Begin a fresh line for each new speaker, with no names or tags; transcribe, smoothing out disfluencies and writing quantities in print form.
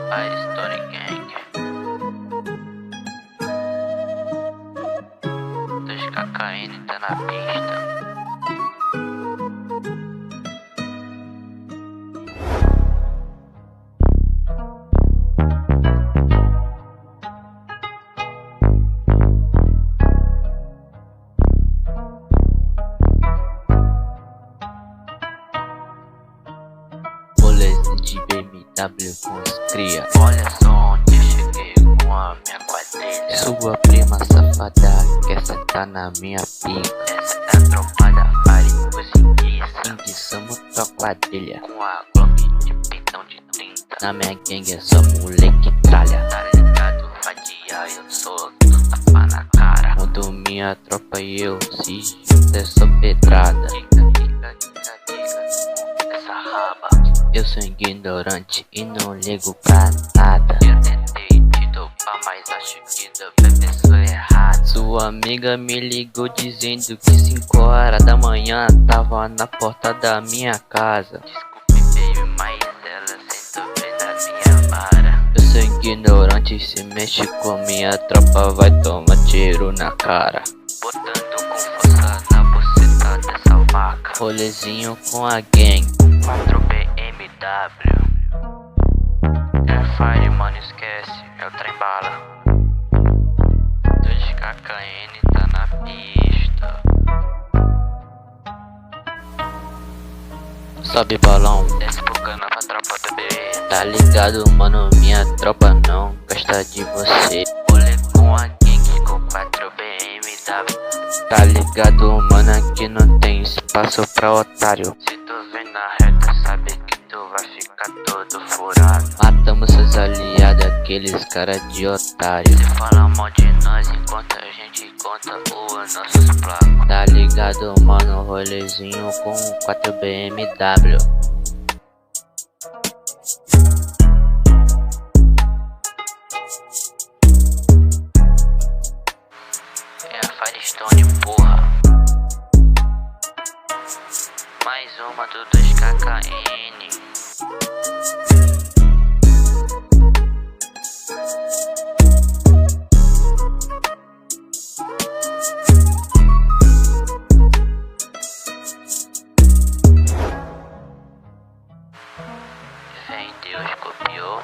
Firestone Gang. 2KKN tá na pista.
Rolê de BMW com os cria.
Olha só onde eu cheguei com a minha quadrilha.
Sua prima safada quer sentar na minha pica.
Essa é a tropa da Fire, conseguiça.
Indiçamos tua quadrilha.
Com a Glock de peitão de 30.
Na minha gangue é só moleque tralha.
Tá ligado, vadia, eu sou do tapa na cara.
Quando minha tropa e eu se junta é só pedrada.
Diga, essa raba.
Eu sou ignorante e não ligo pra nada.
Eu tentei te dopar, mas acho que dopei a pessoa errada.
Sua amiga me ligou dizendo que 5 horas da manhã tava na porta da minha casa.
Desculpe, baby, mas ela sentou bem na minha vara.
Eu sou ignorante, se mexe com minha tropa vai tomar tiro na cara.
Botando com força na buceta dessa vaca.
Rolezinho com a gang.
4 BMW. Airfire, mano, esquece, é o trem bala. 2KKN tá na pista.
Sobe balão,
Desce pro cana pra tropa, bebê.
tá ligado mano, minha tropa não gosta de você.
Rolê com a gang com 4 BMW.
Tá ligado mano, aqui não tem espaço pra otário.
Se tu vem na reta, sabe que tu vai ficar todo furado.
Matamos seus aliados, aqueles cara de otário.
Você fala mal de nós enquanto a gente conta os nossos placos.
Tá ligado mano, rolezinho com 4 BMW.
É a Firestone, porra. Mais uma do 2KKN. Vem, Deus copiou.